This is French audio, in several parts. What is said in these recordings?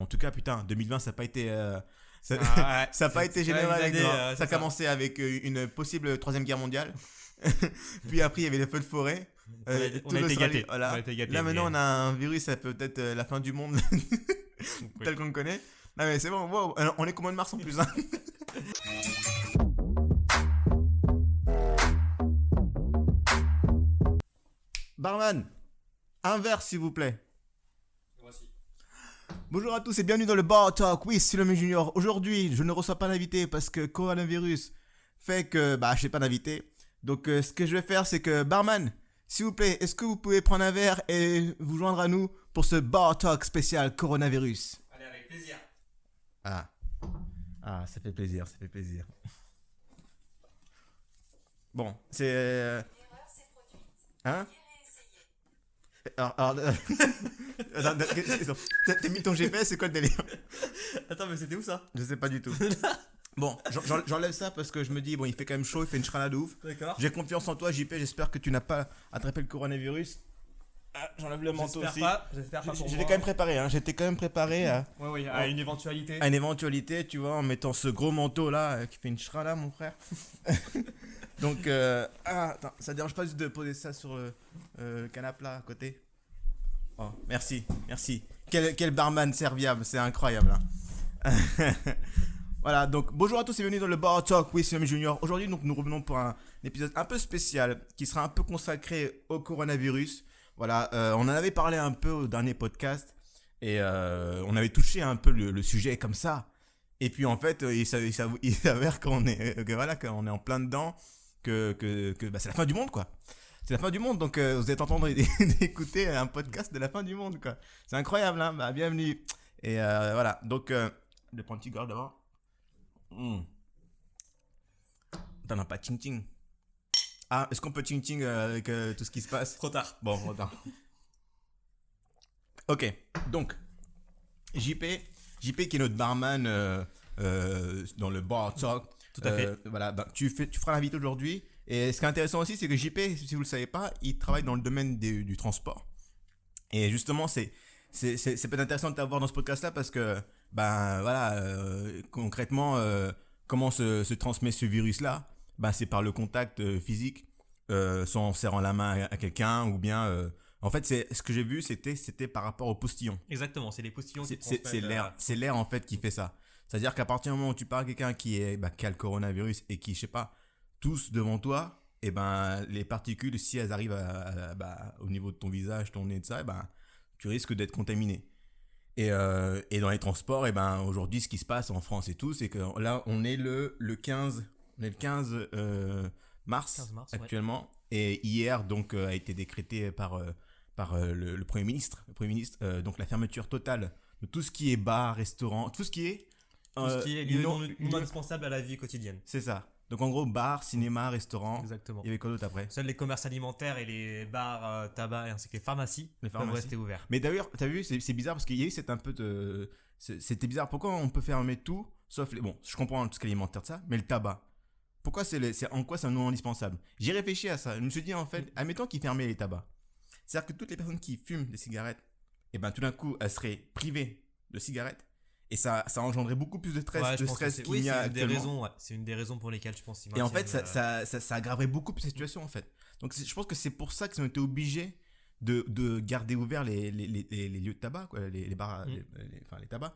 En tout cas, putain, 2020, ça n'a pas été, ça a pas été c'est quand général. même une année, Ça c'est a ça. commencé avec une possible troisième guerre mondiale. Puis après, il y avait les feux de forêt. On Tout a été l'Australie, gâtés. voilà. On a été gâtés, Là, maintenant, mais- on a un virus, ça peut être la fin du monde Oui. tel qu'on le connaît. Non, mais c'est bon, wow. Alors, on est combien de mars en plus, hein. Barman, un verre s'il vous plaît. Voici. Bonjour à tous et bienvenue dans le Bar Talk. Oui, c'est le Junior. Aujourd'hui, je ne reçois pas d'invité parce que coronavirus fait que je n'ai pas d'invité. Donc, ce que je vais faire, c'est que Barman, s'il vous plaît, est-ce que vous pouvez prendre un verre et vous joindre à nous pour ce Bar Talk spécial coronavirus? Allez, avec plaisir. Ah, ça fait plaisir, ça fait plaisir. Bon, c'est hein? Alors, attends, t'as mis ton GPS, c'est quoi le délire? Attends, mais c'était où ça? Je sais pas du tout. Bon, j'enlève ça parce que je me dis, bon, il fait quand même chaud, il fait une chaleur de ouf. D'accord. J'ai confiance en toi, JP, j'espère que tu n'as pas attrapé le coronavirus. Ah, j'enlève le manteau aussi. J'espère pas pour J'étais moi. quand même préparé, hein. J'étais quand même préparé Oui, à une éventualité. à une éventualité, tu vois, en mettant ce gros manteau là qui fait une chaleur, mon frère. Donc, attends, ça te dérange pas juste de poser ça sur le canapé là à côté? Oh, merci, merci. Quel barman serviable, c'est incroyable. Hein. Voilà, donc bonjour à tous et bienvenue dans le Bar Talk, oui, c'est Yomi Junior. Aujourd'hui, donc, nous revenons pour un épisode un peu spécial qui sera un peu consacré au coronavirus. Voilà, on en avait parlé un peu au dernier podcast et on avait touché un peu le sujet comme ça. Et puis en fait, il s'avère qu'on est en plein dedans, que c'est la fin du monde, quoi. C'est la fin du monde, donc vous êtes en train d'écouter un podcast de la fin du monde, quoi. C'est incroyable, hein. Bienvenue. Et voilà, donc je prends un petit gorge d'abord. T'en as pas ching ching. Ah, est-ce qu'on peut ching ching avec tout ce qui se passe? Trop tard. Bon, attends. Ok, donc JP qui est notre barman dans le Bar Talk. Tout à fait. Voilà, tu feras l'invité aujourd'hui. Et ce qui est intéressant aussi, c'est que JP, si vous le savez pas, il travaille dans le domaine du transport. Et justement, c'est peut-être intéressant de t'avoir dans ce podcast-là parce que, concrètement, comment se transmet ce virus-là? C'est par le contact physique, soit en serrant la main à quelqu'un ou bien. En fait, ce que j'ai vu, c'était par rapport aux postillons. Exactement, c'est les postillons qui C'est transmettent. c'est l'air en fait qui fait ça. C'est-à-dire qu'à partir du moment où tu parles à quelqu'un qui a le coronavirus et qui, je sais pas, tousse devant toi, et les particules, si elles arrivent au niveau de ton visage, ton nez, de ça, tu risques d'être contaminé. Et dans les transports, aujourd'hui, ce qui se passe en France et tout, c'est que là, on est le 15, mars 15 mars, actuellement. Et hier, donc, a été décrété par le Premier ministre. Donc, la fermeture totale de tout ce qui est bar, restaurant, tout ce qui est Tout ce qui est lieu non indispensable à la vie quotidienne. c'est ça. Donc en gros, bar, cinéma, restaurant. Exactement. Il y avait quoi d'autre après? Seuls les commerces alimentaires et les bars, tabac ainsi que les pharmacies Les peuvent pharmacies. rester ouverts. Mais d'ailleurs, t'as vu, c'est bizarre parce qu'il y a eu cette un peu de. C'était bizarre. Pourquoi on peut fermer tout sauf les. Bon, je comprends tout ce qui est alimentaire de ça, mais le tabac. Pourquoi en quoi c'est un non indispensable? J'ai réfléchi à ça. Je me suis dit en fait, admettons qu'ils fermaient les tabacs. C'est-à-dire que toutes les personnes qui fument des cigarettes, tout d'un coup, elles seraient privées de cigarettes. Et ça engendrait beaucoup plus de stress, Ouais, je pense que qu'il n'y a c'est une des actuellement. raisons, ouais. C'est une des raisons pour lesquelles je pense qu'ils Et en fait, maintiennent, ça aggraverait beaucoup plus la situation, en fait. Donc, je pense que c'est pour ça qu'ils ont été obligés de garder ouverts les lieux de tabac, quoi, les bars, les tabacs.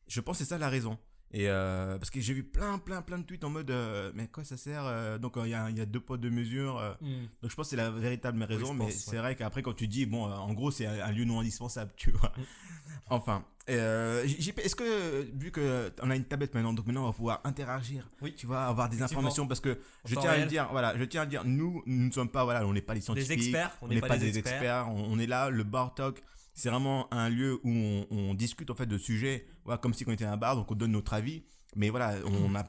Je pense que c'est ça la raison. Et parce que j'ai vu plein de tweets en mode mais à quoi ça sert? Donc, il y a deux poids, deux mesures. Donc, je pense que c'est la véritable raison. je mais pense, c'est ouais. vrai qu'après, quand tu dis, bon, en gros, c'est un lieu non indispensable, tu vois. Enfin, est-ce que, vu qu'on a une tablette maintenant, donc maintenant on va pouvoir interagir, Oui. tu vois, avoir des Effectivement. informations, parce que je temps tiens à le réel. dire, voilà, nous ne sommes pas, voilà, on n'est pas des scientifiques, experts, on n'est pas des experts, on est là, le Bar Talk, c'est vraiment un lieu où on discute en fait de sujets, voilà, comme si on était à un bar, donc on donne notre avis, mais voilà,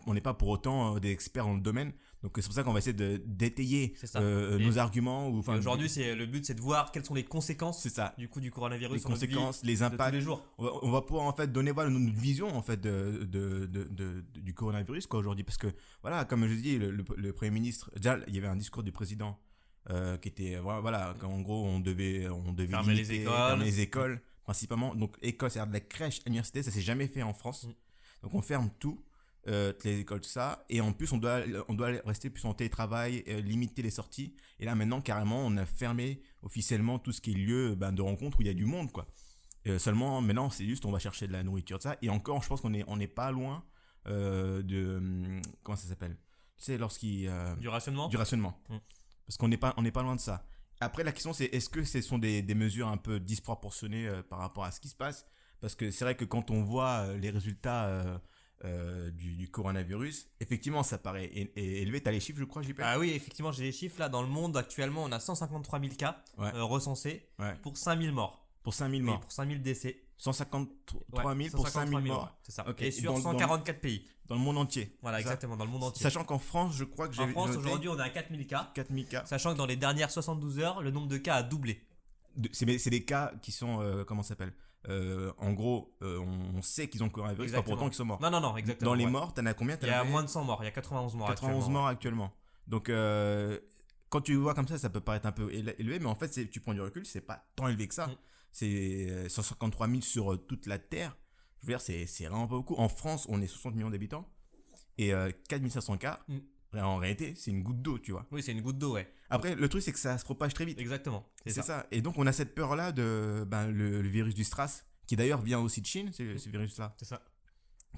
on n'est pas pour autant des experts dans le domaine. Donc c'est pour ça qu'on va essayer d'étayer C'est ça. nos arguments. Et aujourd'hui, le but, c'est de voir quelles sont les conséquences c'est ça. du coup du coronavirus Les sur notre vie conséquences, les de tous impacts. les jours. On va pouvoir en fait donner voilà, notre vision en fait du coronavirus quoi aujourd'hui, parce que voilà, comme je dis, le Premier ministre, déjà il y avait un discours du président qui était voilà, qu'en gros on devait Fermer les limiter, écoles. fermer les écoles, principalement. Donc école, c'est-à-dire de la crèche à l'université, ça s'est jamais fait en France. Mm. Donc on ferme tout, toutes les écoles, tout ça. Et en plus, on doit rester plus en télétravail, limiter les sorties. Et là maintenant, carrément, on a fermé officiellement tout ce qui est lieu de rencontre où il y a du monde, quoi. Seulement, maintenant, c'est juste, on va chercher de la nourriture, ça. Et encore, je pense qu'on est pas loin comment ça s'appelle? Tu sais, Du rationnement. du rationnement. Mm. Parce qu'on n'est pas loin de ça. Après, la question, c'est est-ce que ce sont des mesures un peu disproportionnées par rapport à ce qui se passe? Parce que c'est vrai que quand on voit les résultats du coronavirus, effectivement, ça paraît élevé. Tu as les chiffres, je crois, JP? Ah oui, effectivement, j'ai les chiffres là. Dans le monde, actuellement, on a 153 000 cas Ouais. recensés Ouais. pour 5 000 morts. Pour 5000 Oui, morts. pour 5 000 décès. 153 000 Ouais, pour 153 5000 000, morts. ouais, c'est ça. Ok. Et sur Dans- 144 pays. Dans le monde entier. Voilà, C'est ça? exactement, dans le monde entier. Sachant qu'en France, je crois que j'ai En France, noté aujourd'hui, on est à 4 000 cas. 4000 cas. Sachant que dans les dernières 72 heures, le nombre de cas a doublé. C'est des cas qui sont, comment ça s'appelle? En gros, on sait qu'ils ont le coronavirus, pas pour autant qu'ils sont morts. Non, exactement. Dans les ouais. morts, t'en as combien? Il y a moins de 100 morts, il y a 91 morts 91 actuellement. morts actuellement. Donc, quand tu vois comme ça peut paraître un peu élevé, mais en fait, tu prends du recul, c'est pas tant élevé que ça. Mm. C'est 153 000 sur toute la Terre. Je veux dire, c'est vraiment pas beaucoup. En France, on est 60 millions d'habitants et 4500 cas. Mm. En réalité, c'est une goutte d'eau, tu vois. Oui, c'est une goutte d'eau, ouais. Après, le truc, c'est que ça se propage très vite. Exactement. C'est ça. Et donc, on a cette peur-là de le virus du SRAS, qui d'ailleurs vient aussi de Chine, ce virus-là, C'est ça.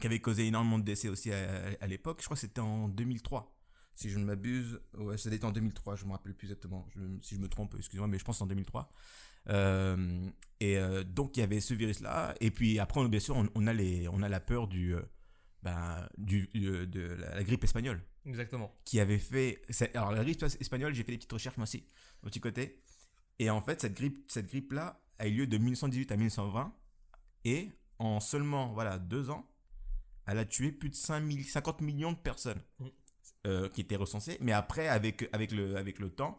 qui avait causé énormément de décès aussi à l'époque. Je crois que c'était en 2003, si je ne m'abuse. Ouais, ça était en 2003, je ne me rappelle plus exactement. Si je me trompe, excusez-moi, mais je pense que c'est en 2003. Donc, il y avait ce virus-là. Et puis après, bien sûr, on a la peur de la grippe espagnole. Exactement. Qui avait fait. Alors, la grippe espagnole, j'ai fait des petites recherches, moi aussi, au petit côté. Et en fait, cette grippe-là a eu lieu de 1918 à 1920. Et en seulement 2 ans, elle a tué plus de 50 millions de personnes qui étaient recensées. Mais après, avec le temps,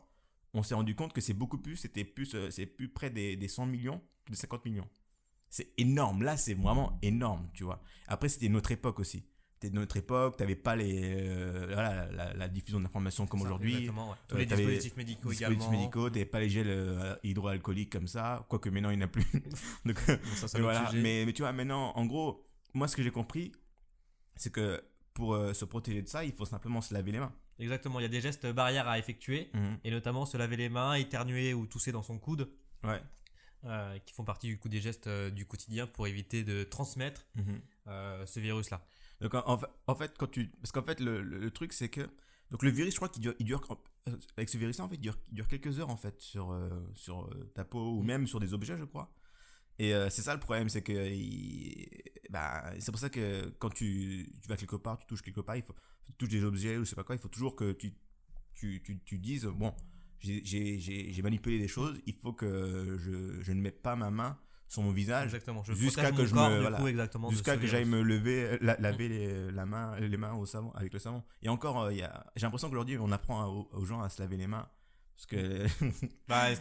on s'est rendu compte que c'est beaucoup plus. C'est plus près des 100 millions, de 50 millions. C'est énorme. Là, c'est vraiment énorme, tu vois. Après, c'était une autre époque aussi. C'était notre époque, tu n'avais pas la diffusion d'informations comme aujourd'hui. Exactement, ouais. Tous les t'avais dispositifs médicaux également. Dispositifs médicaux, tu n'avais pas les gels hydroalcooliques comme ça, quoique maintenant il n'y en a plus. Donc, Ça, c'est mais, un autre voilà. sujet. Mais tu vois, maintenant, en gros, moi ce que j'ai compris, c'est que pour se protéger de ça, il faut simplement se laver les mains. Exactement, il y a des gestes barrières à effectuer, et notamment se laver les mains, éternuer ou tousser dans son coude, Ouais. qui font partie du coup des gestes du quotidien pour éviter de transmettre ce virus-là. Donc en fait, parce qu'en fait le truc c'est que donc le virus, je crois qu'il dure avec ce virus-là en fait, il dure quelques heures en fait sur ta peau ou même sur des objets, je crois. Et c'est ça le problème, c'est que c'est pour ça que quand tu vas quelque part, tu touches quelque part, tu touches des objets ou je sais pas quoi, il faut toujours que tu dises bon, j'ai manipulé des choses, il faut que je ne mette pas ma main sur mon visage. Exactement, je jusqu'à protège que mon je corps, me du voilà, coup, exactement, de jusqu'à ce que j'aille virus. me lever, laver les mains au savon, avec le savon. Et encore, j'ai l'impression qu'aujourd'hui on apprend aux gens à se laver les mains parce que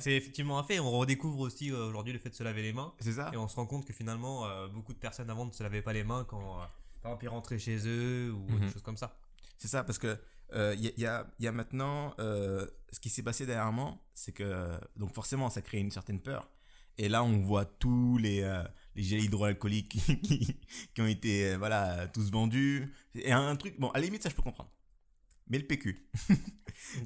C'est effectivement un fait, on redécouvre aussi aujourd'hui le fait de se laver les mains, c'est ça. et on se rend compte que finalement beaucoup de personnes avant ne se lavaient pas les mains quand par exemple ils rentraient chez eux ou des choses comme ça. C'est ça, parce que y a maintenant ce qui s'est passé dernièrement, c'est que donc forcément ça crée une certaine peur. Et là on voit tous les gels hydroalcooliques qui ont été tous vendus. Et un truc, bon, à la limite ça je peux comprendre. Mais le PQ.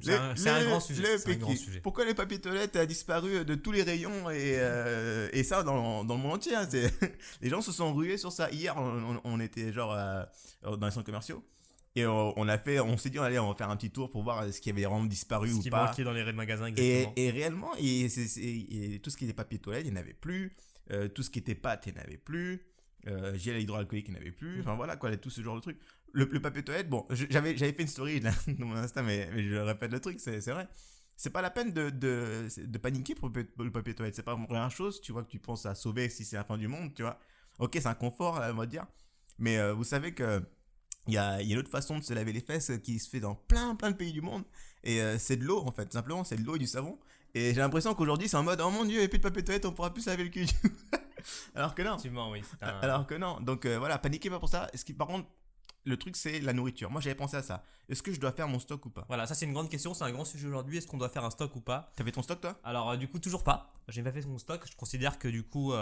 C'est un grand sujet. Le c'est un PQ. grand sujet. Pourquoi les papiers toilettes a disparu de tous les rayons et ça dans le monde entier, hein, les gens se sont rués sur ça. Hier, on était genre dans les centres commerciaux et on s'est dit allez, on va faire un petit tour pour voir ce qui avait vraiment disparu Ce ou qui pas. manquait dans les magasins, exactement. Et réellement, et tout ce qui était papier toilette, il n'y en avait plus. Tout ce qui était pâte, il n'y en avait plus. Gel hydroalcoolique, il n'y en avait plus. Enfin voilà, quoi, tout ce genre de trucs. Le papier toilette, bon, j'avais fait une story là, dans mon Insta, mais je répète le truc, c'est vrai. C'est pas la peine de paniquer pour le papier toilette. C'est pas la première chose, tu vois, que tu penses à sauver si c'est la fin du monde, tu vois. Ok, c'est un confort, on va dire. Mais vous savez que il y a une autre façon de se laver les fesses qui se fait dans plein de pays du monde. Et c'est de l'eau, en fait. Simplement, c'est de l'eau et du savon. Et j'ai l'impression qu'aujourd'hui, c'est en mode, oh mon dieu, il n'y a plus de papier toilette, on pourra plus se laver le cul. Alors que non. Effectivement, oui. Alors que non. Donc voilà, paniquez pas pour ça. Par contre, le truc, c'est la nourriture. Moi, j'avais pensé à ça. Est-ce que je dois faire mon stock ou pas? Voilà, ça c'est une grande question, c'est un grand sujet aujourd'hui. Est-ce qu'on doit faire un stock ou pas? T'as fait ton stock, toi? Alors, du coup, toujours pas. J'ai pas fait mon stock. Je considère que du coup,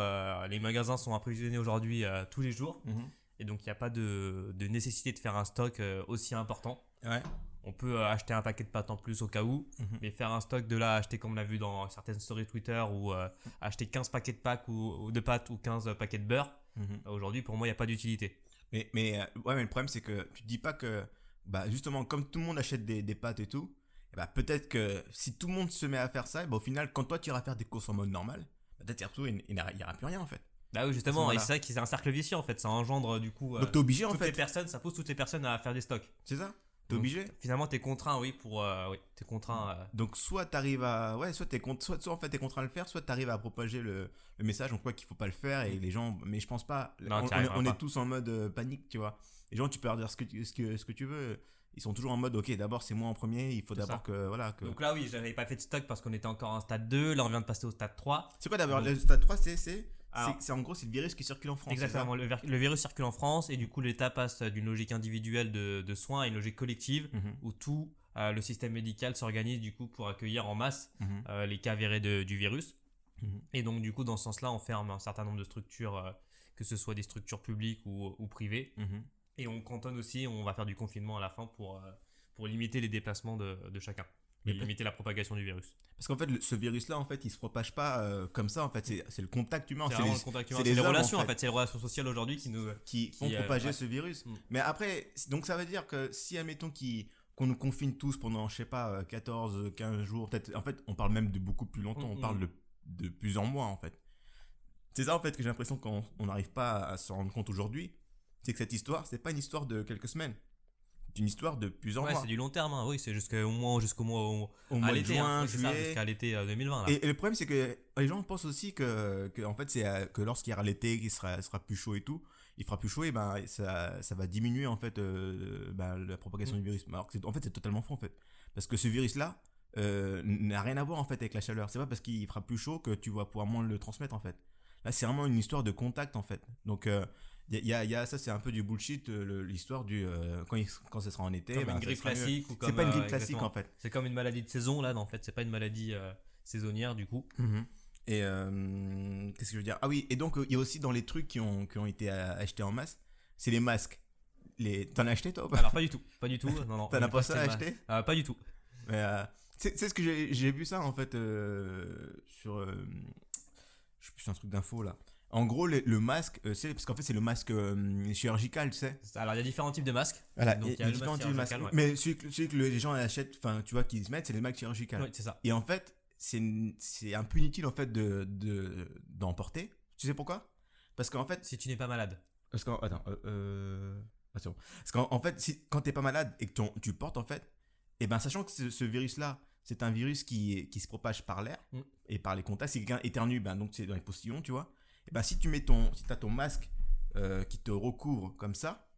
les magasins sont approvisionnés aujourd'hui tous les jours. Et donc, il n'y a pas de nécessité de faire un stock aussi important. Ouais. On peut acheter un paquet de pâtes en plus au cas où, mais faire un stock de là, acheter comme on l'a vu dans certaines stories Twitter, ou acheter 15 paquets de pâtes ou 15 paquets de beurre, aujourd'hui, pour moi, il n'y a pas d'utilité. Mais le problème, c'est que tu te dis pas que, justement, comme tout le monde achète des pâtes et tout, peut-être que si tout le monde se met à faire ça, au final, quand toi tu iras faire des courses en mode normal, peut-être il n'y aura plus rien en fait. Bah oui, justement, et c'est ça qui c'est un cercle vicieux en fait, ça engendre du coup. Donc t'es obligé en fait. Ça pousse toutes les personnes à faire des stocks. C'est ça. T'es obligé. Finalement, t'es contraint, t'es contraint. Donc soit t'arrives à, soit en fait t'es contraint à le faire, soit t'arrives à propager le message, donc quoi qu'il faut pas le faire et les gens, mais je pense pas. Non, on est tous en mode panique, tu vois. Les gens, tu peux leur dire ce que tu veux. Ils sont toujours en mode, ok, d'abord c'est moi en premier, il faut d'abord que, voilà. Donc là, oui, j'avais pas fait de stock parce qu'on était encore en stade 2, là on vient de passer au stade 3. C'est quoi d'abord? Le stade 3, c'est en gros, c'est le virus qui circule en France. Exactement, le virus circule en France et du coup l'État passe d'une logique individuelle de soins à une logique collective où tout le système médical s'organise du coup pour accueillir en masse les cas avérés du virus. Et donc du coup dans ce sens-là, on ferme un certain nombre de structures, que ce soit des structures publiques ou privées. Et on cantonne aussi, on va faire du confinement à la fin pour limiter les déplacements de chacun. Et limiter la propagation du virus. Parce qu'en fait, ce virus-là, en fait, il se propage pas comme ça. En fait, c'est le contact humain. C'est le contact humain. C'est les relations, en fait. C'est les relations sociales aujourd'hui qui font propager ce virus. Mais après, donc ça veut dire que si, admettons, qu'on nous confine tous pendant, je sais pas, 14, 15 jours, peut-être. En fait, on parle même de beaucoup plus longtemps. On parle de plusieurs mois, en fait. C'est ça, en fait, que j'ai l'impression qu'on n'arrive pas à se rendre compte aujourd'hui. C'est que cette histoire, c'est pas une histoire de quelques semaines. C'est une histoire de plusieurs mois. C'est du long terme, hein. Oui, c'est jusqu'au mois au mois de juin, juillet. Jusqu'à l'été 2020. Là. Et le problème, c'est que les gens pensent aussi que en fait, c'est que lorsqu'il y aura l'été, qu'il sera plus chaud et tout, il fera plus chaud et ça va diminuer en fait la propagation du virus. Alors en fait, c'est totalement faux en fait, parce que ce virus-là n'a rien à voir en fait avec la chaleur. C'est pas parce qu'il fera plus chaud que tu vas pouvoir moins le transmettre en fait. Là, c'est vraiment une histoire de contact en fait. Donc il y a ça, c'est un peu du bullshit, l'histoire du quand ce sera en été, comme une grippe classique ou comme c'est pas une grippe classique en fait. C'est comme une maladie de saison là, en fait, c'est pas une maladie saisonnière du coup. Et qu'est-ce que je veux dire? Ah oui, et donc il y a aussi dans les trucs qui ont été achetés en masse, c'est les masques. T'en as acheté toi ou pas? Alors pas du tout. Non. T'en as pas ça à acheter? Pas du tout. Mais c'est ce que j'ai vu ça en fait sur je sais plus, c'est un truc d'info là. En gros, le masque, c'est parce qu'en fait, c'est le masque chirurgical, tu sais. Alors, il y a différents types de masques. Voilà, il y a différents types de masques. Ouais. Mais celui que les gens achètent, enfin, tu vois, qu'ils se mettent, c'est les masques chirurgicaux. Oui, c'est ça. Et en fait, c'est un peu inutile, en fait, d'en porter. Tu sais pourquoi? Parce qu'en fait. Si tu n'es pas malade. Parce qu'en. Attends, c'est bon. Parce qu'en fait, quand t'es pas malade et que tu portes, en fait, et ben, sachant que ce virus-là, c'est un virus qui se propage par l'air et par les contacts. Si quelqu'un éternue, donc c'est dans les postillons, tu vois. Et si tu as ton masque qui te recouvre comme ça,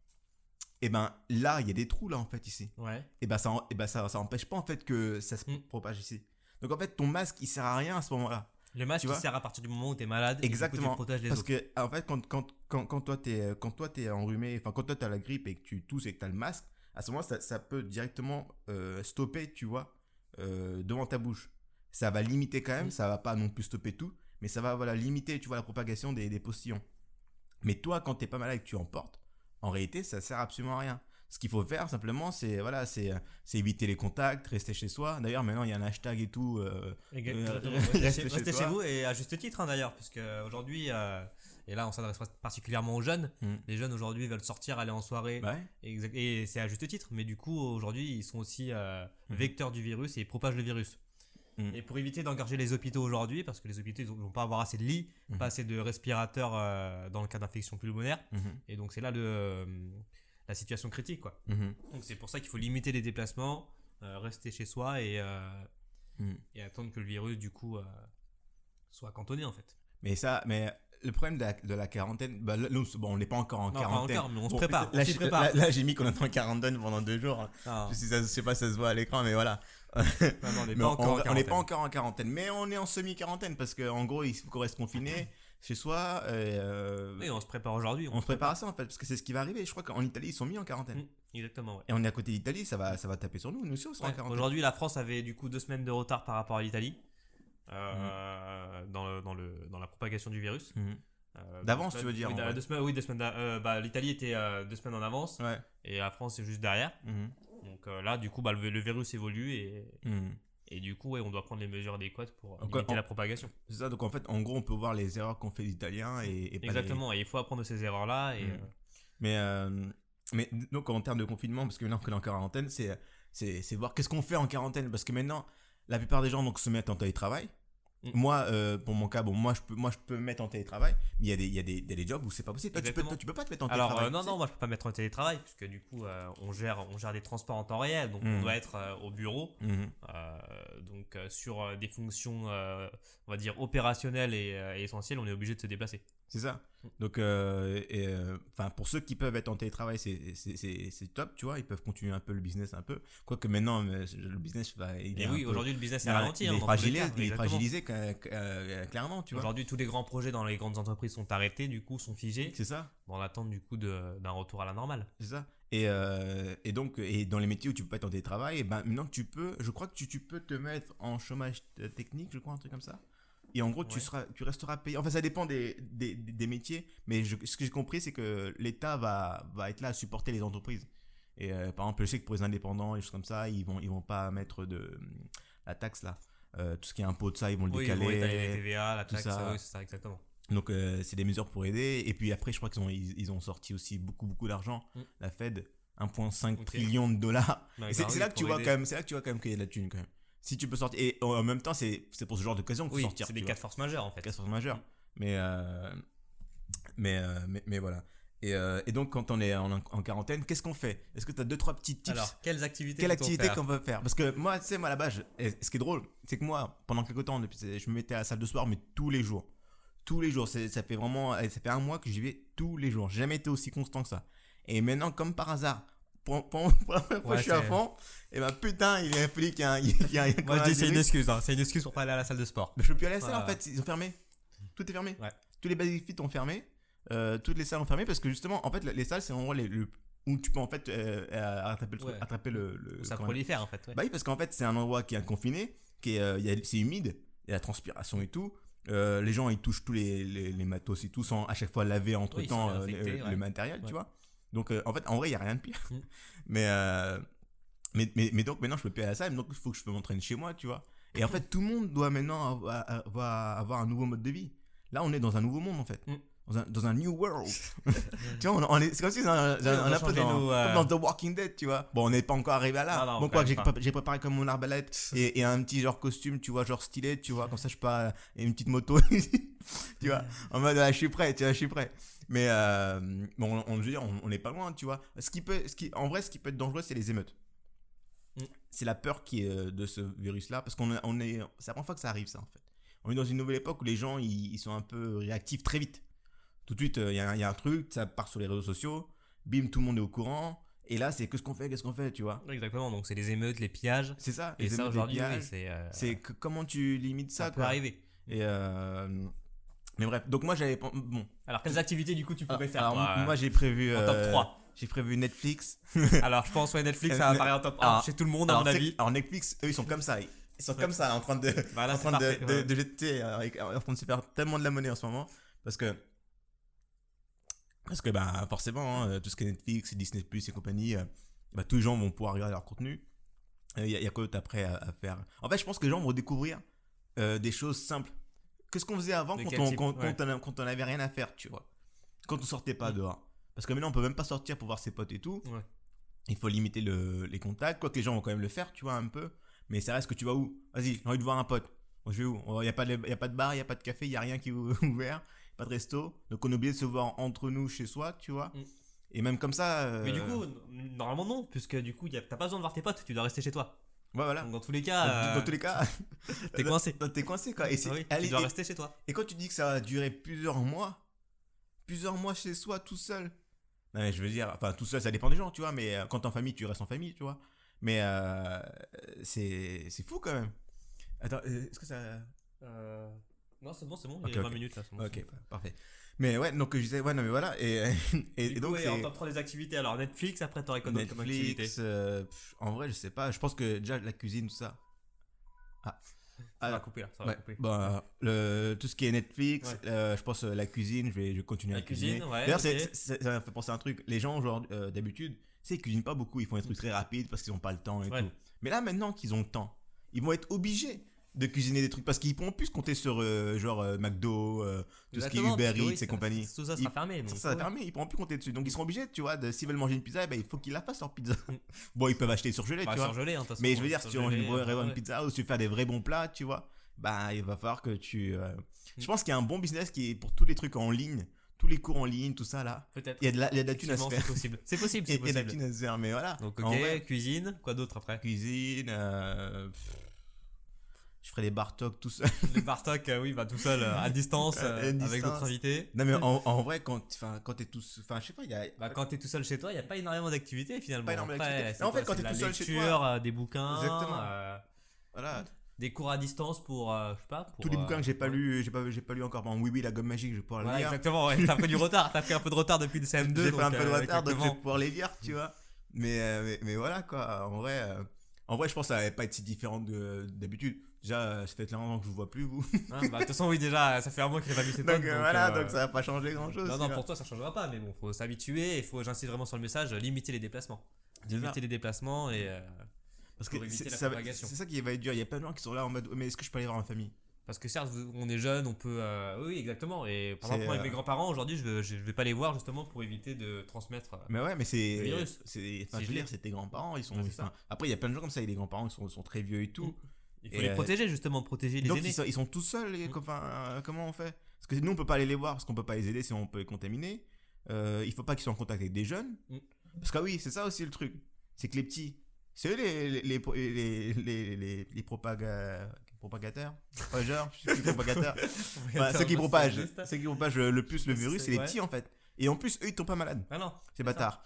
et là il y a des trous là en fait ici. Ouais. Et ça empêche pas en fait que ça se propage ici. Donc en fait ton masque il sert à rien à ce moment-là. Le masque il sert à partir du moment où tu es malade. Exactement. Et tu protèges les parce autres. Que en fait quand toi t'es enrhumé, enfin quand toi t'as la grippe et que tu tousses et que t'as le masque, à ce moment-là ça peut directement stopper, tu vois, devant ta bouche. Ça va limiter quand même, ça va pas non plus stopper tout. Mais ça va limiter, tu vois, la propagation des postillons. Mais toi, quand t'es pas malade et que tu en portes, en réalité, ça sert absolument à rien. Ce qu'il faut faire simplement, c'est éviter les contacts, rester chez soi. D'ailleurs, maintenant, il y a un hashtag et tout. Restez chez vous, et à juste titre hein, d'ailleurs, puisque aujourd'hui, et là on s'adresse particulièrement aux jeunes. Les jeunes aujourd'hui veulent sortir, aller en soirée, et c'est à juste titre. Mais du coup, aujourd'hui, ils sont aussi vecteurs du virus et ils propagent le virus. Et pour éviter d'engorger les hôpitaux aujourd'hui, parce que les hôpitaux ils vont pas avoir assez de lits, pas assez de respirateurs dans le cas d'infection pulmonaire, et donc c'est là la situation critique quoi. Donc c'est pour ça qu'il faut limiter les déplacements, rester chez soi et attendre que le virus du coup soit cantonné en fait. Mais le problème de la quarantaine, on n'est pas encore en quarantaine. Pas encore, mais on se prépare. Là, j'ai mis qu'on est en quarantaine pendant 2 jours. Je sais pas si ça se voit à l'écran, mais voilà. On n'est pas encore en quarantaine. On n'est pas encore en quarantaine, mais on est en semi-quarantaine parce qu'en gros, il faut qu'on reste confiné. chez soi. Oui, on se prépare aujourd'hui. On se prépare à ça en fait, parce que c'est ce qui va arriver. Je crois qu'en Italie, ils sont mis en quarantaine. Exactement, ouais. Et on est à côté d'Italie, ça va taper sur nous. Nous aussi, on sera en quarantaine. Aujourd'hui, la France avait du coup 2 semaines de retard par rapport à l'Italie dans la propagation du virus. D'avance, tu veux dire? Oui, 2 semaines. 2 semaines. L'Italie était 2 semaines en avance. Ouais. Et la France est juste derrière. Donc là, du coup, le virus évolue et du coup, on doit prendre les mesures adéquates pour limiter la propagation. C'est ça, donc en fait, en gros, on peut voir les erreurs qu'ont fait les Italiens et exactement, et il faut apprendre de ces erreurs-là. Mais donc, en termes de confinement, parce que maintenant qu'on est en quarantaine, c'est voir qu'est-ce qu'on fait en quarantaine. Parce que maintenant, la plupart des gens donc, se mettent en télétravail. Moi, pour mon cas, moi je peux me mettre en télétravail, mais il y a des jobs où c'est pas possible. Toi, tu peux pas te mettre en télétravail. Alors, non, moi je peux pas me mettre en télétravail, puisque du coup, on gère des transports en temps réel, donc on doit être au bureau. Donc, sur des fonctions, on va dire, opérationnelles et essentielles, on est obligé de se déplacer. C'est ça. Donc, pour ceux qui peuvent être en télétravail, c'est top, tu vois. Ils peuvent continuer un peu le business un peu. Quoique maintenant, le business va. Aujourd'hui, le business est ralenti. Il est fragilisé clairement, tu vois. Aujourd'hui, tous les grands projets dans les grandes entreprises sont arrêtés, du coup, sont figés. C'est ça. Dans l'attente du coup d'un retour à la normale. C'est ça. Et donc, dans les métiers où tu peux pas être en télétravail, maintenant je crois que tu peux te mettre en chômage technique, je crois, un truc comme ça. Et en gros, tu resteras payé. Enfin, ça dépend des métiers. Mais ce que j'ai compris, c'est que l'État va être là à supporter les entreprises. Et par exemple, je sais que pour les indépendants et choses comme ça, ils vont pas mettre la taxe là. Tout ce qui est impôt de ça, ils vont le décaler. Ils vont étaler la TVA, la taxe, ça. Oui, c'est ça, exactement. Donc, c'est des mesures pour aider. Et puis après, je crois qu'ils ont sorti aussi beaucoup d'argent. La Fed, 1,5 trillion de dollars. C'est là que tu vois quand même qu'il y a de la thune quand même. Si tu peux sortir, et en même temps c'est pour ce genre d'occasion qu'il faut sortir. C'est des cas de force majeure en fait. Cas de force majeure. Mais voilà. Et donc quand on est en quarantaine, qu'est-ce qu'on fait? Est-ce que tu as 2-3 petits tips? Alors, quelles activités qu'on peut faire? Parce que moi, tu sais, à la base, ce qui est drôle, c'est que moi, pendant quelques temps, je me mettais à la salle de sport, mais tous les jours. Ça fait 1 mois que j'y vais tous les jours. J'ai jamais été aussi constant que ça. Et maintenant, comme par hasard, pour la première fois, je suis à fond. Et putain, il a fallu qu'il y ait moi, je dis c'est une excuse. C'est une excuse pour pas aller à la salle de sport. Mais je peux plus aller à la salle en fait. Ils ont fermé. Tout est fermé. Ouais. Tous les Basic Fit ont fermé. Toutes les salles ont fermé parce que justement, en fait, les salles, c'est en gros où tu peux en fait attraper le ça prolifère en fait. Bah oui, parce qu'en fait, c'est un endroit qui est confiné, c'est humide, il y a la transpiration et tout. Les gens ils touchent tous les matos et tout sans à chaque fois laver entre temps le matériel, tu vois. Donc en fait, en vrai, il y a rien de pire. Mais donc maintenant, je peux plus aller à la salle, donc il faut que je m'entraîne chez moi, tu vois. Et en fait, tout le monde doit maintenant avoir un nouveau mode de vie. Là, on est dans un nouveau monde en fait. Dans un new world. Tu vois, c'est comme si on a un peu dans The Walking Dead, tu vois. Bon, on n'est pas encore arrivé à là. Bon, quoi, j'ai préparé comme mon arbalète et un petit genre costume, tu vois, genre stylé, tu vois, comme ça je peux une petite moto, tu vois, en mode je suis prêt, tu vois, je suis prêt. Mais bon, je veux dire, on n'est pas loin, tu vois. En vrai, ce qui peut être dangereux, c'est les émeutes. C'est la peur qui est de ce virus-là, parce c'est la première fois que ça arrive, ça, en fait. On est dans une nouvelle époque où les gens, ils sont un peu réactifs très vite. Tout de suite, il y a un truc, ça part sur les réseaux sociaux, bim, tout le monde est au courant. Et là, c'est qu'est-ce qu'on fait, tu vois. Exactement, donc c'est les émeutes, les pillages. C'est ça, et ça aujourd'hui, c'est comment tu limites ça, ça peut arriver. Et mais bref, donc moi j'avais. Bon. Alors, quelles activités du coup tu pourrais faire moi j'ai prévu. En top 3. J'ai prévu Netflix. Alors, je pense que Netflix, ça va apparaître en top 1 chez tout le monde, à mon avis. Alors, Netflix, eux, ils sont comme ça. Ils sont comme ça, en train de jeter, en train de se faire tellement de la monnaie en ce moment. Parce que forcément, tout ce qui est Netflix, Disney Plus et compagnie, tous les gens vont pouvoir regarder leur contenu. Il y a quoi d'autre après à faire? En fait, je pense que les gens vont découvrir des choses simples. Qu'est-ce qu'on faisait avant quand on avait rien à faire, tu vois? Quand on sortait pas dehors. Parce que maintenant, on peut même pas sortir pour voir ses potes et tout. Ouais. Il faut limiter les contacts. Quoique les gens vont quand même le faire, tu vois, un peu. Mais ça reste que tu vas où? Vas-y, j'ai envie de voir un pote. Je vais où? Il n'y a pas de bar, il n'y a pas de café, il n'y a rien qui est ouvert. Pas de resto. Donc on est obligé de se voir entre nous chez soi, tu vois. Et même comme ça. Mais du coup, normalement non, puisque du coup, t'as pas besoin de voir tes potes, tu dois rester chez toi. Ouais, voilà. Donc dans tous les cas, t'es coincé. T'es coincé, quoi. Et tu dois rester chez toi. Et quand tu dis que ça va durer plusieurs mois chez soi, tout seul. Non, mais je veux dire, enfin, tout seul, ça dépend des gens, tu vois. Mais quand t'es en famille, tu restes en famille, tu vois. Mais c'est fou quand même. Attends, est-ce que ça. Non, c'est bon, il y a 20 minutes là. C'est bon, ok, parfait. Mais ouais, donc je disais, ouais, non, mais voilà. Et donc, on t'en prend des activités. Alors, Netflix, après, t'aurais quoi d'autre comme activité? En vrai, je sais pas. Je pense que déjà, la cuisine, tout ça. Ça va couper là. Ça va couper. Bah, tout ce qui est Netflix, je pense la cuisine, je vais continuer à cuisiner. D'ailleurs, ça m'a fait penser à un truc. Les gens, aujourd'hui, d'habitude, ils cuisinent pas beaucoup. Ils font des trucs très rapides parce qu'ils ont pas le temps et tout. Mais là, maintenant qu'ils ont le temps, ils vont être obligés de cuisiner des trucs parce qu'ils pourront plus compter sur McDo, tout ce qui est Uber Eats et compagnie. Tout ça sera fermé. Ça sera fermé, ils pourront plus compter dessus. Donc ils seront obligés, tu vois, s'ils veulent manger une pizza, il faut qu'ils la fassent leur pizza. Bon, ils peuvent acheter surgelé, tu vois. Surgelé, mais je veux dire, si tu manges une vraie bonne pizza ou si tu fais des vrais bons plats, tu vois, il va falloir que tu. Je pense qu'il y a un bon business qui est pour tous les trucs en ligne. Tous les cours en ligne, tout ça là. Peut-être. Il y a de la thune à se faire. C'est possible. Il y a de la thune à se faire, mais voilà. Donc, cuisine. Quoi d'autre après? Cuisine. Je ferai des Bartok tout seul. Les Bartok, oui, tout seul, à distance, avec d'autres invités. Non, mais en vrai, quand t'es tout seul. Enfin, je sais pas, il y a. Quand t'es tout seul chez toi, il n'y a pas énormément d'activités finalement. Pas énormément d'activités. En fait, quand t'es tout seul chez toi. Des bouquins. Exactement. Voilà. Des cours à distance pour, je sais pas. Tous les bouquins que j'ai pas lu, j'ai pas lu encore. Par exemple, Oui, la gomme magique, je vais pouvoir le lire. Exactement, ouais. T'as pris du retard. T'as pris un peu de retard depuis le CM2. J'ai pris un peu de retard, donc je vais pouvoir les lire, tu vois. Mais voilà, quoi. En vrai, je pense que ça va pas être si différent d'habitude. Déjà, ça fait longtemps que je vous vois plus, vous. De toute façon, oui, déjà, ça fait un mois qu'il a pas vu ses potes. Donc voilà, donc ça va pas changer grand chose. Non, pour toi, ça changera pas, mais bon, faut s'habituer. J'insiste vraiment sur le message, limiter les déplacements. Limiter les déplacements et. Parce que c'est ça qui va être dur. Il y a plein de gens qui sont là en mode, mais est-ce que je peux aller voir ma famille? Parce que certes, on est jeune, on peut. Oui, exactement. Et par exemple, avec mes grands-parents, aujourd'hui, je vais pas les voir justement pour éviter de transmettre. Mais ouais, mais c'est. Le virus. Je veux dire, c'est tes grands-parents. Ils sont. Après, il y a plein de gens comme ça. Et les grands-parents, ils sont très vieux et tout. Il faut les protéger justement, protéger les aînés. Ils sont tout seuls. Comment on fait? Parce que nous, on peut pas aller les voir parce qu'on peut pas les aider si on peut les contaminer. Il faut pas qu'ils soient en contact avec des jeunes. Parce que oui, c'est ça aussi le truc. C'est que les petits. C'est eux les propagateurs, propageurs, je sais plus, propagateurs. Ceux qui propagent le plus le virus, c'est les petits en fait. Et en plus, eux ils tombent pas malades. Ah non. C'est bâtard.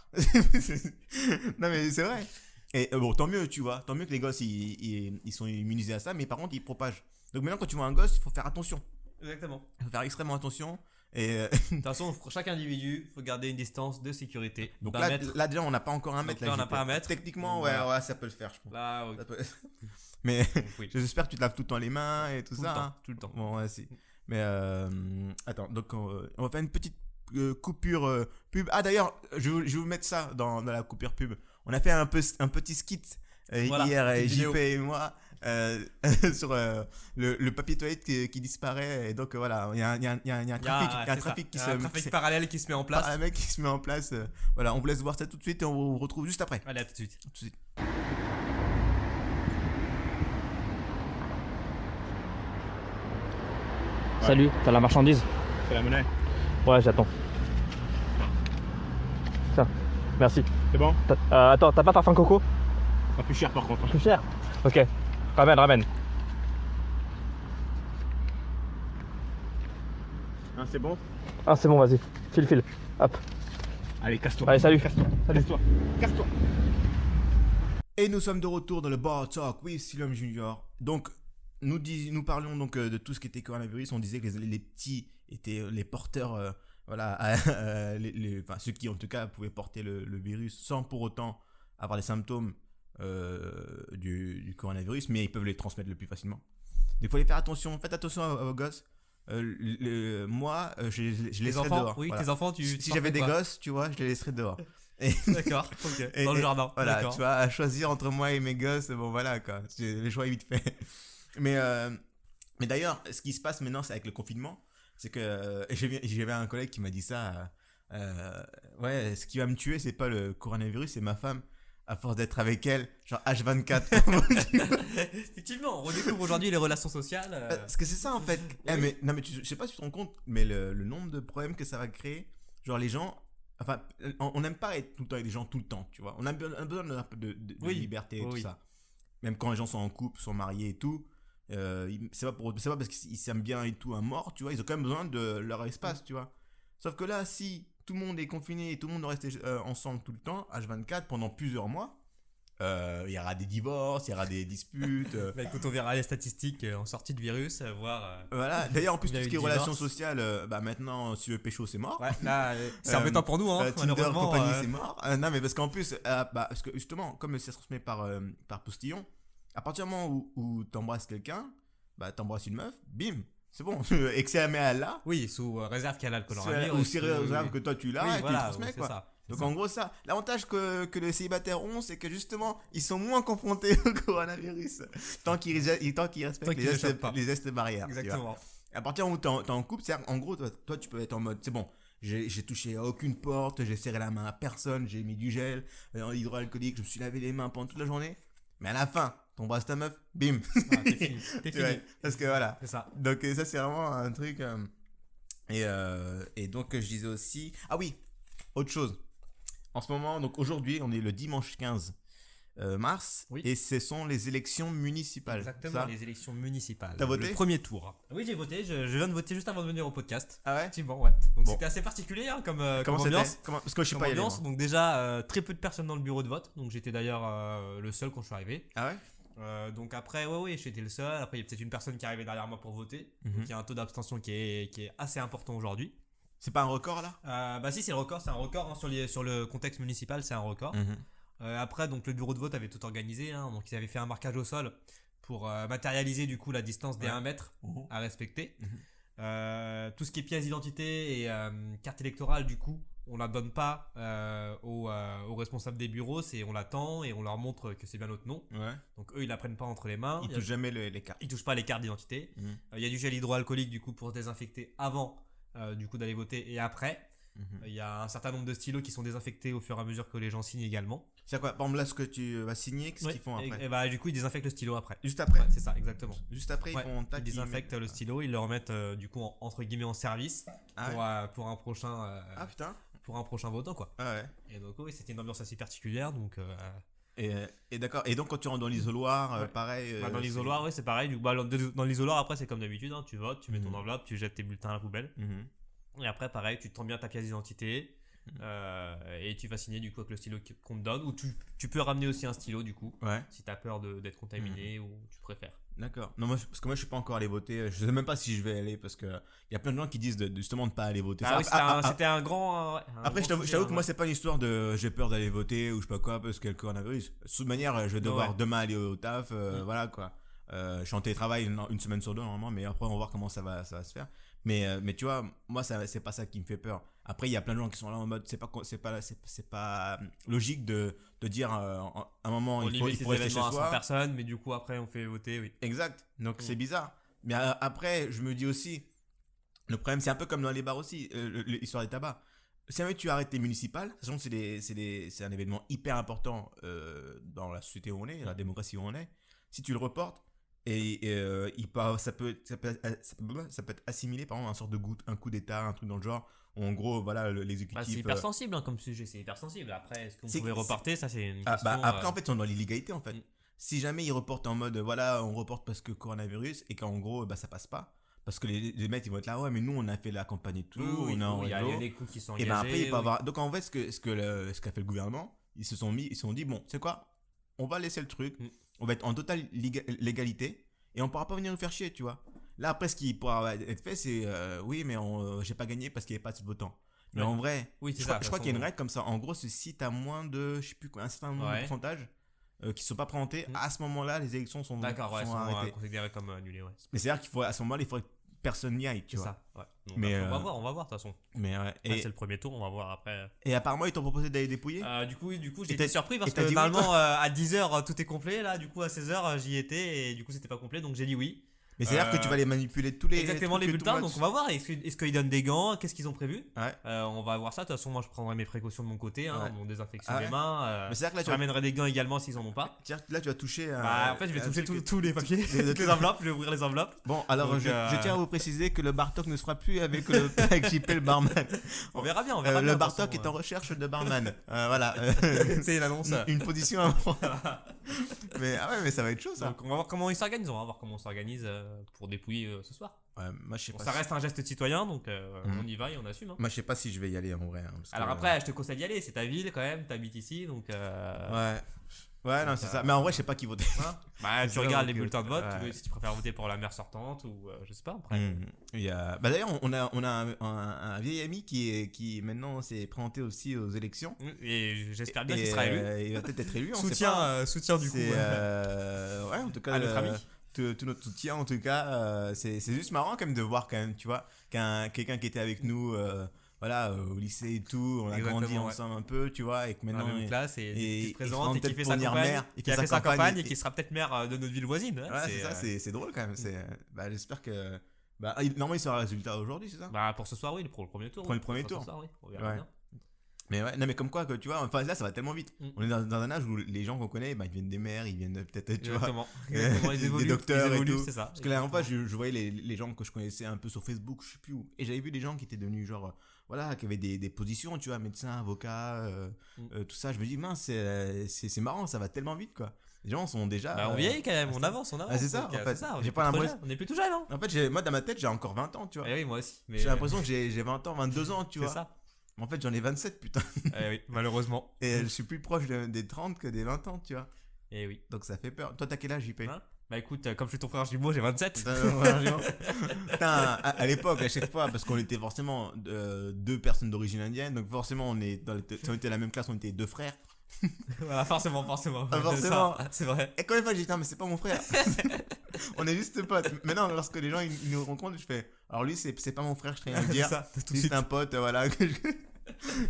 Non mais c'est vrai. Et bon, tant mieux, tu vois. Tant mieux que les gosses ils sont immunisés à ça, mais par contre ils propagent. Donc maintenant, quand tu vois un gosse, il faut faire attention. Exactement. Il faut faire extrêmement attention. Et de toute façon, pour chaque individu, il faut garder une distance de sécurité. Donc là, déjà, on n'a pas encore un mètre. Là, on n'a pas un mètre. Techniquement, ouais, ça peut le faire, je pense. Là, oui. Mais j'espère que tu te laves tout le temps les mains et tout ça. Tout le temps. Bon, ouais, si. Mais attends, donc on va faire une petite coupure pub. Ah, d'ailleurs, je vais vous mettre ça dans la coupure pub. On a fait un petit skit hier, JP et moi. Sur le papier toilette qui disparaît, et donc voilà, il y a un trafic parallèle qui se met en place. Un mec qui se met en place. Voilà, on vous laisse voir ça tout de suite et on vous retrouve juste après. Allez, à tout de suite. Salut, t'as la marchandise? C'est la monnaie. Ouais, j'attends. Tiens, merci. C'est bon? Attends, t'as pas parfum coco? Pas plus cher par contre. Plus cher? Ok, ramène. Ah, c'est bon? Ah, c'est bon, vas-y. File. Hop. Allez, casse-toi. Allez, salut. Casse-toi. Et nous sommes de retour dans le Bar Talk with Silom Junior. Donc, nous parlions donc de tout ce qui était coronavirus. On disait que les petits étaient les porteurs, ceux qui en tout cas pouvaient porter le virus sans pour autant avoir des symptômes du coronavirus, mais ils peuvent les transmettre le plus facilement. Donc il faut les faire attention. Faites attention à vos gosses. Moi, je les laisserais dehors. Oui, voilà. tes enfants, si j'avais des gosses, tu vois, je les laisserais dehors. D'accord, ok. Dans le jardin. Voilà, d'accord. Tu vois, à choisir entre moi et mes gosses, bon voilà quoi. Le choix est vite fait. Mais d'ailleurs, ce qui se passe maintenant, c'est avec le confinement, c'est que j'avais un collègue qui m'a dit ça. Ouais, ce qui va me tuer, c'est pas le coronavirus, c'est ma femme. À force d'être avec elle, genre H24. Effectivement, on redécouvre aujourd'hui les relations sociales. Parce que c'est ça en fait. Oui. Mais je sais pas si tu te rends compte, mais le nombre de problèmes que ça va créer. Genre les gens, enfin, on n'aime pas être tout le temps avec des gens tout le temps, tu vois. On a besoin d'un peu de liberté et tout ça. Même quand les gens sont en couple, sont mariés et tout. C'est pas parce qu'ils s'aiment bien et tout à mort, tu vois. Ils ont quand même besoin de leur espace, tu vois. Sauf que là, si tout le monde est confiné et tout le monde doit rester ensemble tout le temps, H24, pendant plusieurs mois, il y aura des divorces, il y aura des disputes. Bah, écoute, on verra les statistiques en sortie de virus, voir. Voilà. D'ailleurs, en plus, il y a tout ce eu qui est divorce. relations sociales, bah maintenant, si tu veux pécho, c'est mort. Ouais, là, c'est embêtant pour nous, hein, Tinder, malheureusement. compagnie, c'est mort. Non, mais parce qu'en plus, parce que justement, comme ça se transmet par postillon, à partir du moment où t'embrasses quelqu'un, bah t'embrasses une meuf, bim, c'est bon. Et que c'est à Allah. Oui, sous réserve qu'elle a le Ou coronavirus. c'est réserve que toi tu l'as Oui, et tu voilà, le transmets, c'est quoi. ça. Donc en gros ça, l'avantage que les célibataires ont, c'est que justement ils sont moins confrontés au coronavirus tant qu'ils respectent les gestes barrières. Exactement. À partir du moment où t'es en couple, c'est en gros toi tu peux être en mode c'est bon, j'ai touché à aucune porte, j'ai serré la main à personne, j'ai mis du gel hydroalcoolique, je me suis lavé les mains pendant toute la journée, mais à la fin t'embrasses ta meuf, bim, T'es fini. T'es fini. Ouais, parce que voilà. C'est ça. Donc ça c'est vraiment un truc et donc je disais aussi oui, autre chose. En ce moment, donc aujourd'hui, on est le dimanche 15 mars et ce sont les élections municipales. Exactement, les élections municipales. T'as voté ? Le premier tour. Oui, j'ai voté. Je viens de voter juste avant de venir au podcast. Ah ouais ? Effectivement, ouais. Donc c'était assez particulier comme comment ambiance. Parce que je suis pas allé. Donc déjà, très peu de personnes dans le bureau de vote. Donc j'étais d'ailleurs le seul quand je suis arrivé. Ah ouais ? Donc après, ouais, j'étais le seul. Après, il y a peut-être une personne qui est arrivée derrière moi pour voter. Donc il y a un taux d'abstention qui est assez important aujourd'hui. C'est pas un record là ? Bah si, c'est le record. C'est un record hein, sur le contexte municipal, c'est un record. Après, donc le bureau de vote avait tout organisé. Donc ils avaient fait un marquage au sol pour matérialiser du coup la distance des 1 mètre à respecter. Tout ce qui est pièce d'identité et carte électorale, du coup, on la donne pas aux responsables des bureaux, on l'attend et on leur montre que c'est bien notre nom. Ouais. Donc eux, ils la prennent pas entre les mains. Ils touchent jamais les cartes. Ils touchent pas les cartes d'identité. Il y a du gel hydroalcoolique du coup pour se désinfecter avant du coup d'aller voter et après. Il y a un certain nombre de stylos qui sont désinfectés au fur et à mesure que les gens signent également. C'est quoi ? Par exemple, là, ce que tu vas signer, qu'est-ce qu'ils font après ? Et bah, du coup, ils désinfectent le stylo après. Juste après ? Ouais, c'est ça, exactement. Juste après, ils désinfectent le stylo, ils le remettent du coup entre guillemets en service pour un prochain. Putain. Pour un prochain votant, quoi. Ah ouais. Et donc, oui, c'était une ambiance assez particulière. Donc, et d'accord. Et donc, quand tu rentres dans l'isoloir, pareil. dans l'isoloir, oui, c'est pareil. Du coup, dans l'isoloir, après, c'est comme d'habitude. Tu votes, tu mets ton enveloppe, tu jettes tes bulletins à la poubelle. Et après, pareil, tu te prends bien ta pièce d'identité. Et tu vas signer du coup avec le stylo qu'on te donne. Ou tu peux ramener aussi un stylo, du coup. Si tu as peur d'être contaminé ou tu préfères. D'accord. Non, parce que moi je suis pas encore allé voter. Je sais même pas si je vais aller parce que il y a plein de gens qui disent justement de pas aller voter. C'était un grand. Après, je t'avoue que moi c'est pas une histoire de j'ai peur d'aller voter ou je sais pas quoi parce qu'il y a le coronavirus. De toute manière, je vais devoir demain aller au taf. Voilà quoi. Je suis en télétravail une semaine sur deux normalement, mais après on va voir comment ça va se faire. Mais tu vois, moi c'est pas ça qui me fait peur. Après il y a plein de gens qui sont là en mode c'est pas logique de dire à un moment il faut rester chez soi. Personne, mais du coup après on fait voter, oui. Exact. Donc c'est bizarre. Mais après je me dis aussi le problème c'est un peu comme dans les bars aussi l'histoire des tabacs. Si jamais tu arrêtes les municipales, de toute façon c'est un événement hyper important dans la société où on est, la démocratie où on est. Si tu le reportes ça peut être assimilé par exemple à une sorte de un coup d'état, un truc dans le genre où en gros voilà l'exécutif c'est hyper sensible comme sujet, c'est hyper sensible. Après est-ce qu'on pouvait reporter, ça c'est une question. Après en fait on est dans l'illégalité en fait. Si jamais ils reportent en mode voilà on reporte parce que coronavirus et qu'en gros ça passe pas parce que les mecs ils vont être là ouais mais nous on a fait la campagne et tout, il y a des coûts qui sont engagés. Et après il peut avoir donc en fait ce qu'a fait le gouvernement, ils se sont dit bon c'est quoi, on va laisser le truc. On va être en totale légalité et on pourra pas venir nous faire chier, tu vois. Là, après, ce qui pourra être fait, c'est oui, mais j'ai pas gagné parce qu'il n'y avait pas assez de votants. Mais en vrai, je crois qu'il y a une règle comme ça. En gros, c'est si tu as moins de, je sais plus quoi, un certain nombre de pourcentage qui sont pas présentés, à ce moment-là, les élections sont arrêtées. Considérées comme annulées, ouais. Mais c'est-à-dire qu'il faut, à ce moment-là, il faudrait que personne n'y aille, tu vois. Ça, ouais. Donc, mais on va voir de toute façon. Mais c'est le premier tour, on va voir après. Et apparemment, ils t'ont proposé d'aller dépouiller. Du coup, j'ai été surpris parce que normalement, à 10h, tout est complet. Là, du coup, à 16h, j'y étais et du coup, c'était pas complet, donc j'ai dit oui. Mais c'est-à-dire que tu vas les manipuler tous les. Exactement, les bulletins. Donc on va voir. Est-ce qu'ils donnent des gants? Qu'est-ce qu'ils ont prévu? Ouais. On va voir ça. De toute façon, moi je prendrai mes précautions de mon côté. Mon désinfection des mains. Mais c'est-à-dire que là, je ramènerai des gants également s'ils en ont pas. Là, tu vas toucher. En fait, je vais toucher tous les papiers, toutes les enveloppes. Je vais ouvrir les enveloppes. Bon, alors je tiens à vous préciser que le Bartok ne sera plus avec JP le barman. On verra bien. Le Bartok est en recherche de barman. Voilà. C'est une annonce. Une position à prendre. Mais ça va être chaud ça. Donc on va voir comment ils s'organisent. On va voir comment on s'organise pour dépouiller ce soir. Ouais, moi, je sais pas ça reste un geste citoyen, donc on y va et on assume. Moi je sais pas si je vais y aller en vrai. Alors après, je te conseille d'y aller, c'est ta ville quand même, t'habites ici, donc. Ouais. Ouais, non, c'est ça. Mais en vrai, je sais pas qui voter. Bah, tu regardes les bulletins de vote, si tu préfères voter pour la maire sortante ou je sais pas après. Bah d'ailleurs, on a un vieil ami qui maintenant s'est présenté aussi aux élections. Et j'espère bien qu'il sera élu. Il va peut-être être élu. Soutien du coup. Ouais, en tout cas. À notre ami. Tout notre soutien, en tout cas. C'est juste marrant quand même de voir quand même, tu vois, quelqu'un qui était avec nous. Voilà, au lycée et tout, on a grandi ensemble un peu, tu vois, et que maintenant il classe et qui se présente et qui fait sa campagne, qui a fait sa campagne et qui sera peut-être maire de notre ville voisine. Ouais, c'est ça, c'est drôle quand même. J'espère que normalement il sera résultat aujourd'hui, c'est ça? Bah pour ce soir oui, pour le premier tour. Pour le premier tour. Ce soir, oui, on verra bien. Mais ouais, non mais comme quoi que tu vois, enfin là ça va tellement vite. On est dans un âge où les gens qu'on connaît, ils viennent des maires, ils viennent peut-être tu vois, des docteurs et tout. C'est ça. Parce que la dernière fois je voyais les gens que je connaissais un peu sur Facebook, je sais plus où, et j'avais vu des gens qui étaient devenus genre voilà, qui avaient des positions, tu vois, médecin, avocat, tout ça. Je me dis mince, c'est marrant, ça va tellement vite quoi. Les gens sont déjà. Bah on vieillit quand même, on avance. C'est ça, en fait. J'ai pas l'impression. On est plus tout jeune, hein. En fait, moi dans ma tête, j'ai encore 20 ans, tu vois. Eh oui, moi aussi. J'ai l'impression que j'ai 20 ans, 22 ans, tu vois. C'est ça. En fait, j'en ai 27, putain. Eh oui, malheureusement. Et je suis plus proche des 30 que des 20 ans, tu vois. Eh oui. Donc ça fait peur. Toi, t'as quel âge, JP? Bah écoute, comme je suis ton frère jumeau, j'ai 27. Putain, à l'époque, à chaque fois, parce qu'on était forcément deux personnes d'origine indienne, donc forcément, si on était la même classe, on était deux frères. Voilà, forcément. Forcément. C'est vrai. Et quand une fois, j'ai dit, non, mais c'est pas mon frère. On est juste potes. Maintenant, lorsque les gens ils nous rencontrent, je fais, alors lui, c'est pas mon frère, je tiens à le dire. C'est juste un pote, voilà.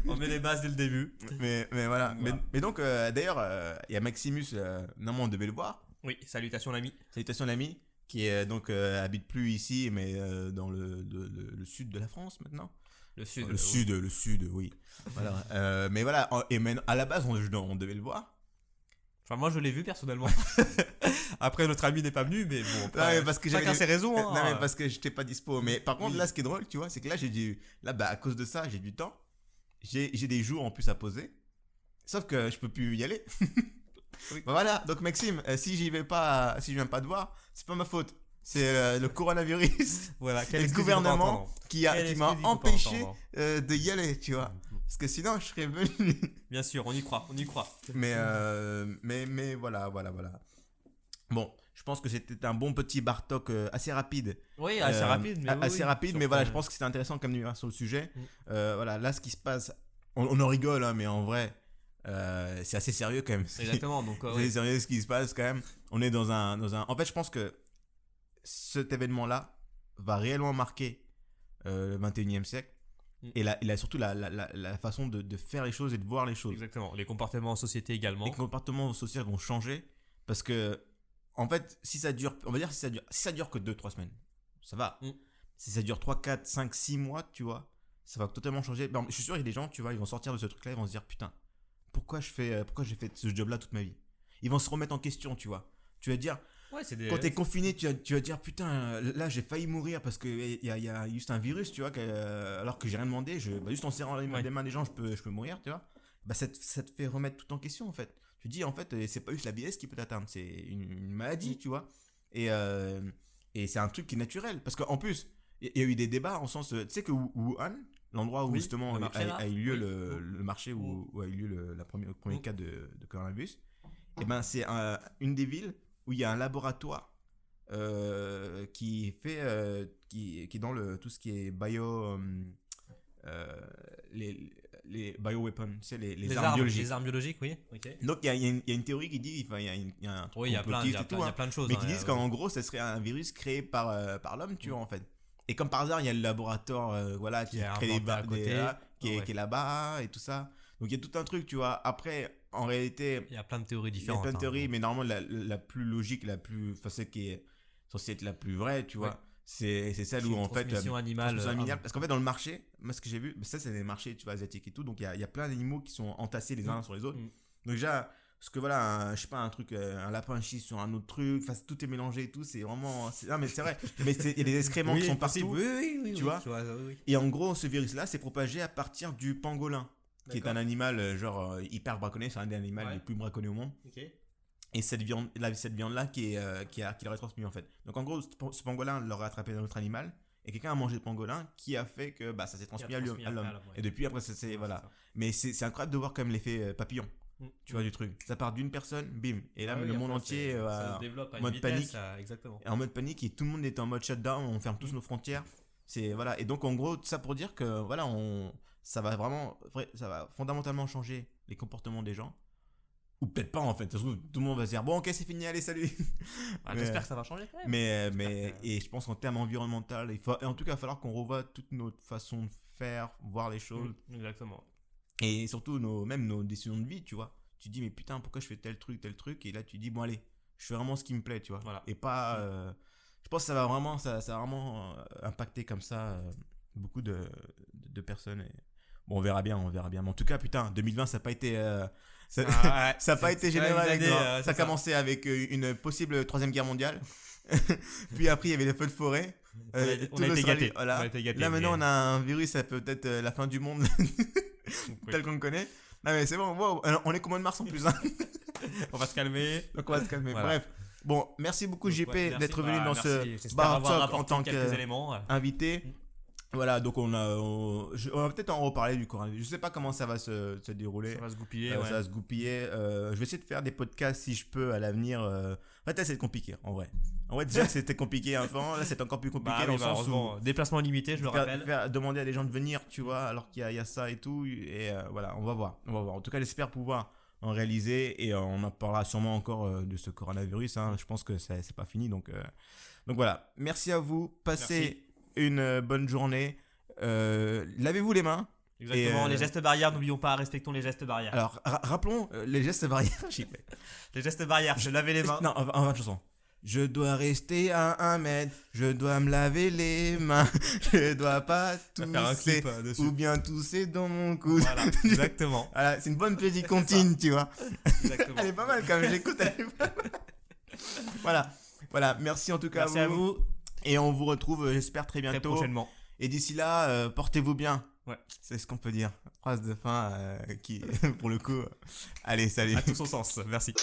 On met les bases dès le début. Mais voilà. Mais donc, d'ailleurs, il y a Maximus, normalement, on devait le voir. Oui, salutations l'ami. Salutations l'ami, qui donc habite plus ici, mais dans le sud de la France maintenant. Le sud. Le sud, oui. Voilà. Mais voilà, et à la base, on devait le voir. Enfin, moi, je l'ai vu personnellement. Après, notre ami n'est pas venu, mais bon. Après, non, mais parce que chacun ses raisons. Hein. Non, mais parce que j'étais pas dispo. Mais par contre, là, ce qui est drôle, tu vois, c'est que là, à cause de ça, j'ai du temps. J'ai des jours en plus à poser. Sauf que je peux plus y aller. Oui. Bah voilà, donc Maxime, si je viens pas te voir, c'est pas ma faute. C'est le coronavirus. Voilà, le gouvernement qui m'a empêché de y aller, tu vois. Parce que sinon, je serais venu. Bien sûr, on y croit. Mais voilà. Bon, je pense que c'était un bon petit bar talk assez rapide. Oui, assez rapide. Mais assez rapide, mais voilà, je pense que c'était intéressant comme numéro sur le sujet. Voilà, là, ce qui se passe, on en rigole, hein, mais en vrai, c'est assez sérieux quand même. Exactement. Donc, c'est sérieux ce qui se passe quand même. On est dans un. En fait, je pense que cet événement-là va réellement marquer le 21e siècle. Et surtout la façon de faire les choses et de voir les choses. Exactement. Les comportements en société également. Les comportements sociaux vont changer parce que, en fait, si ça dure, on va dire, si ça dure que 2-3 semaines, ça va. Si ça dure 3, 4, 5, 6 mois, tu vois, ça va totalement changer. Ben, je suis sûr qu'il y a des gens, tu vois, ils vont sortir de ce truc-là, ils vont se dire, putain, pourquoi j'ai fait ce job-là toute ma vie? Ils vont se remettre en question, tu vois. Tu vas dire, quand t'es confiné, tu vas dire, putain, là j'ai failli mourir parce qu'il y a juste un virus, tu vois, alors que j'ai rien demandé, juste en serrant les mains des gens, je peux mourir, tu vois. Bah, ça te fait remettre tout en question, en fait. Tu dis, en fait, c'est pas juste la vieillesse qui peut t'atteindre, c'est une maladie, tu vois. Et c'est un truc qui est naturel. Parce qu'en plus, il y a eu des débats en sens, tu sais que Wuhan, l'endroit où justement a eu lieu le marché où a eu lieu le premier cas de coronavirus, et ben c'est une des villes où il y a un laboratoire qui est dans tout ce qui est les bioweapons, tu sais, les armes biologiques. Les armes biologiques, oui. Okay. Donc il y a une théorie qui dit, il y a un il y a plein de choses. Mais qui disent qu'en gros, ça serait un virus créé par l'homme, tu vois, en fait. Et comme par hasard, il y a le laboratoire qui crée qui est là-bas et tout ça. Donc il y a tout un truc, tu vois. Après, en réalité, il y a plein de théories différentes. Il y a plein de théories, mais normalement, la plus logique, celle qui est censée être la plus vraie, tu vois. C'est celle où en fait transmission animale, parce qu'en fait dans le marché, moi ce que j'ai vu, ça c'est des marchés, tu vois, asiatiques et tout, donc il y a plein d'animaux qui sont entassés les uns sur les autres. Donc déjà, parce que voilà, je sais pas, un truc, un lapin chie sur un autre truc, tout est mélangé et tout, c'est vraiment, non mais c'est vrai, mais il y a des excréments qui sont partout, tu vois. Et en gros, ce virus là s'est propagé à partir du pangolin, qui est un animal genre hyper braconné, c'est un des animaux les plus braconnés au monde. Et cette viande là qui l'aurait transmis en fait. Donc en gros, ce pangolin l'aurait attrapé d'un autre animal et quelqu'un a mangé le pangolin qui a fait que ça s'est transmis à l'homme. Et depuis après voilà. Mais c'est incroyable de voir quand même l'effet papillon. Tu vois, du truc. Ça part d'une personne, bim. Et là, le monde entier ça se développe à en mode vitesse, panique. Exactement. En mode panique et tout le monde est en mode shutdown, on ferme tous nos frontières. Voilà. Et donc, en gros, tout ça pour dire que voilà, ça va fondamentalement changer les comportements des gens. Ou peut-être pas en fait. Tout le monde va se dire bon, ok, c'est fini, allez, salut. J'espère que ça va changer quand même. Et je pense qu'en termes environnementaux, en tout cas, il va falloir qu'on revoie toute notre façon de faire, voir les choses. Exactement. Et surtout, même nos décisions de vie, tu vois. Tu te dis, mais putain, pourquoi je fais tel truc. Et là, tu dis, bon, allez, je fais vraiment ce qui me plaît, tu vois. Voilà. Et pas. Je pense que ça va vraiment impacter comme ça beaucoup de personnes. Et... Bon, on verra bien. Mais en tout cas, putain, 2020, ça n'a pas été. Ça n'a pas été général. Ça a commencé avec une possible 3e guerre mondiale. Puis après, il y avait les feux de forêt. On a été gâtés. Voilà. Là, maintenant, on a un virus, ça peut être la fin du monde. Tel qu'on le connaît. Non, mais c'est bon, wow, on est qu'au mois de mars en plus. Hein. On va se calmer. Donc, on va se calmer. Voilà. Bref. Bon, merci beaucoup, JP, d'être venu dans ce bar talk en tant qu'invité. Voilà, donc on va peut-être en reparler du coronavirus. Je sais pas comment ça va se dérouler. Ça va se goupiller. Ça va se goupiller. Je vais essayer de faire des podcasts si je peux à l'avenir. En fait, là, c'est compliqué en vrai. Déjà, c'était compliqué avant. Là, c'est encore plus compliqué dans le sens où. Déplacement limité, je le rappelle. Demander à des gens de venir, tu vois, alors qu'il y a ça et tout. Et voilà, on va voir. En tout cas, j'espère pouvoir en réaliser. Et on en parlera sûrement encore de ce coronavirus. Hein. Je pense que c'est pas fini. Donc voilà. Merci à vous. Passez une bonne journée. Lavez-vous les mains. Exactement, les gestes barrières, n'oublions pas, respectons les gestes barrières. Alors, rappelons les gestes barrières. Les gestes barrières, se laver les mains. Non, en chanson. Je dois rester à 1 mètre, je dois me laver les mains, je dois pas tousser ou bien tousser dans mon coude. Voilà, exactement. Voilà, c'est une bonne petite comptine, tu vois. Exactement. Elle est pas mal quand même, j'écoute, elle est pas mal. Voilà, merci en tout cas à vous. Et on vous retrouve, j'espère, très bientôt. Très prochainement. Et d'ici là, portez-vous bien. Ouais. C'est ce qu'on peut dire. Phrase de fin qui, pour le coup, allez, salut. À tout son sens. Merci.